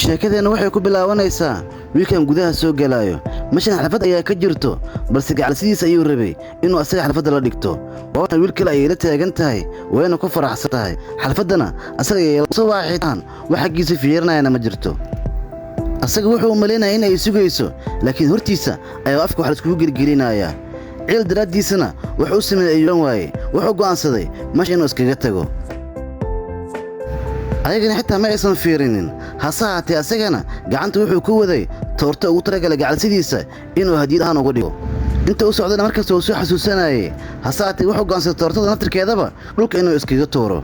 sheekadeenna waxay ku bilaabanaysaa wiilkan gudaha soo galaayo mashan xalfad ayaa ka jirto balse gacalsidiisa ayuu rabay inuu asaga xalfadda la dhigto waana wiil kale ayay la taagan tahay wayna ku faraxsan tahay xalfaddana asaga ayay soo waaxitaan wax xaggiisa fiirinayana ma jirto asaga wuxuu maleynaya in ay sugayso laakiin hortiisa ayaa afka wax la iskugu gelgelinaya ciil daraaddiisana wuxuu u sameeyay ayuuran waaye wuxuu go'aansaday masha inuu iskaga tago ayagana xitaa ma aysan fiirinin hase haatee asagana gacanta wuxuu ku waday toorto ugu talagalay gacalsidiisa inuu hadiyad ahaan uga dhigo inta uu socdana markasta uu soo xasuusanayay hase haatee wuxuu go'aansaday toortada naftirkeedaba dhulka inuu iskaga tuuro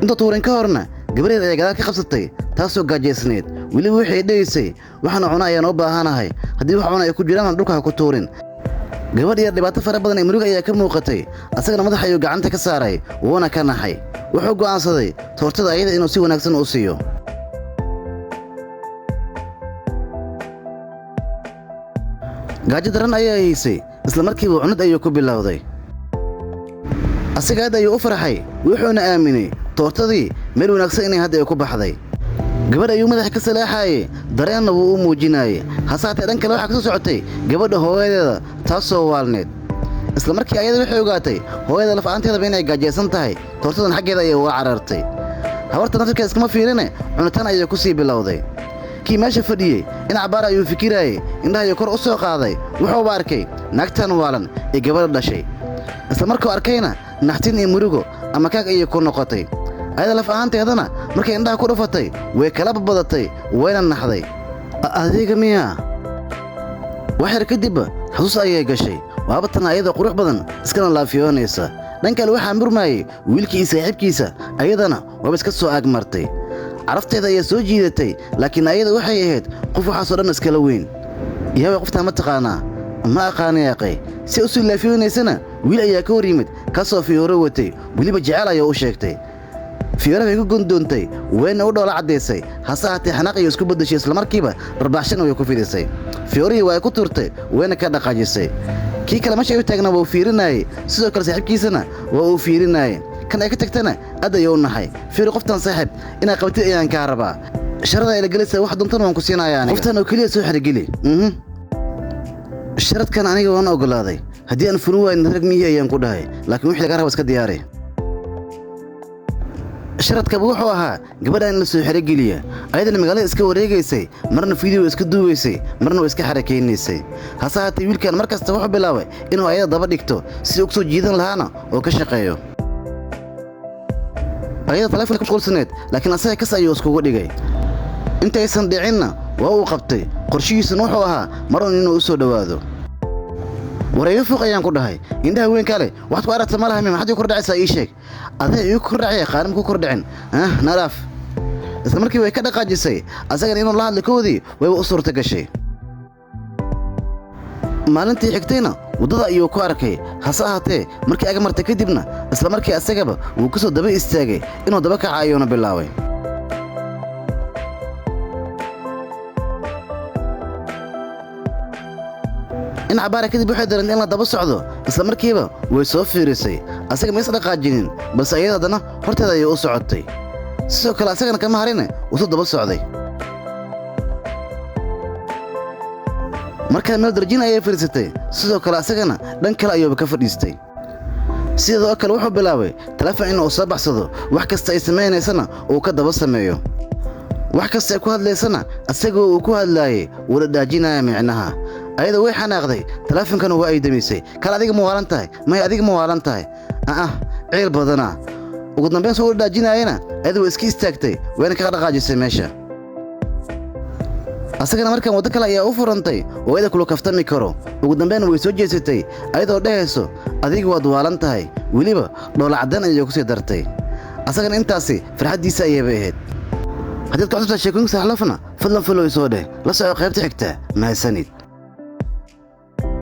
inta tuurin ka horna gabareed ayaa gadaal ka qabsatay taasoo gaajaysnayd weliba waxay dhegaysay waxaana cuna ayaan u baahanahay haddii wax cuna ay ku jiraan dhulka ha ku tuurin gabadh yar dhibaato fara badan ee murug ayaa ka muuqatay asagana madax ayuu gacanta ka saaray wuuna ka naxay wuxuu go'aansaday toortada ayada inuu si wanaagsan u siiyo gaajo daran ayaa haysay isla markiiba cunad ayuu ku bilowday asaga aad ayuu u farxay wuxuuna aaminay toortadii meel wanaagsan inay hadda ay ku baxday gabadh ayuu madaxa ka salaaxaayey dareenna wuu u muujinaayey hase haatee dhan kale waxaa ka soo socotay gabadha hooyadeeda taasoo waalneed isla markii ayada waxay ogaatay hooyada laf-aanteedaba inay gaajaysan tahay toortadan xaggeeda ayay uga carartay habarta naftirkeeda iskama fiirine cunitaan ayay ku sii bilowday kii meesha fadhiyey in cabaar ayuu fikiraayey indhahayuu kor u soo qaaday wuxuuba arkay naagtan waalan ee gabadha dhashay isla markuu arkayna naxtin iyo murugo ama kaag ayay ku noqotay ayada laf ahaanteedana markay indhaha ku dhufatay way kala babadatay wayna naxday adiga miyaa wax yar kadibba xasuus ayay gashay waabatan ayada qurux badan iskana laafiyoonaysa dhan kale waxaa murmaayey wiilkii iyo saaxiibkiisa ayadana waaba iska soo aagmartay carafteeda ayaa soo jiidatay laakiin ayada waxay ahayd qof waxaasoo dhan iskala weyn yaabay qoftaa ma taqaanaa ma aqaana yaaqay si u soo laafiyoonaysana wiil ayaa ka hor yimid kaasoo fiyooro watay weliba jecel ayaa u sheegtay fiyoora bay ku gondoontay wayna u dhoola caddaysay hase haatee xanaaq ayuu isku beddeshay islamarkiiba dharbaaxshan way ku fidisay fiyoorihii waa ay ku turtay wayna ka dhaqaajisay kii kale meesha ay u taagna waa uu fiirinaayey sidoo kale saaxiibkiisana waa uu fiirinaayey kan ay ka tagtana aad ayuu u naxay fiiri qoftan saaxiib inaa qabatid ayaan kaa rabaa sharada ay la gelaysaa wax doontan waan ku siinayaa aniga qoftan oo keliya soo xergeli sharadkan aniga waan ogolaaday haddii aan fulin waayn rag miyihii ayaan ku dhahay laakiin wixii laga raba iska diyaari sharadkaba wuxuu ahaa gabadhaan in la soo xerogeliya ayadana magaalada iska wareegaysay marna fiideo iska duubaysay marna waa iska xarakaynaysay hase haatee wiilkan mar kasta wuxuu bilaabay inuu ayada daba dhigto si ugu soo jiidan lahaana oo ka shaqeeyo ayada taleefonka ku qulsaneed laakiin asaga kas ayuu iskugu dhigay intaysan dhicinna waa uu qabtay qorshihiisuna wuxuu ahaa marun inuu u soo dhowaado wareeyo fuuq ayaan ku dhahay indhaha weyn kale waxaad ku aragta ma laha maxaad ii kordhacaysaa ii sheeg aday iigu kordhacaya qaarim ku kordhicin nalaaf isla markii way ka dhaqaajisay asagana inuu la hadli koodii wayba u suurta gashay maalintii xigtayna waddada ayuu ku arkay hase ahaatee markii aga martay kadibna isla markii asagaba wuu ka soo daba istaagay inuu daba kaca ayuuna bilaabay in cabaara kadib waxay dareentay in la daba socdo isla markiiba way soo fiirisay asaga ma is dhaqaajinin balse ayada haddana horteeda ayay u socotay sidoo kale asagana kama harine wuu soo daba socday markaa meel darjiin ayay fadhiisatay sidoo kale asagana dhan kale ayuuba ka fadhiistay sidoo kale wuxuu bilaabay taleefon inuu soo baxsado wax kasta ay samaynaysana uu ka daba sameeyo wax kasta ay ku hadlaysana asagoo uu ku hadlaayey wuu la dhaajinaya micnaha ayada way xanaaqday taleefonkana waa ay damisay kale adiga ma waalan tahay may adiga ma waalan tahay ciil badanaa ugu dambayn soo la dhaajinaayana ayada waa iska istaagtay wayna kaga dhaqaajisay meesha asagana markaan waddo kale ayaa u furantay oo ayada kula kaftami karo ugu dambayna way soo jeesatay ayadoo dhehayso adiga waad waalan tahay weliba dhoola caddaan ayay ku sii dartay asagana intaasi farxaddiisa ayayba ahayd haddii ad ku cusubtaa sheekooyinka saxlafna fadlan follow soo dheh la soco qaybta xigta mahadsanid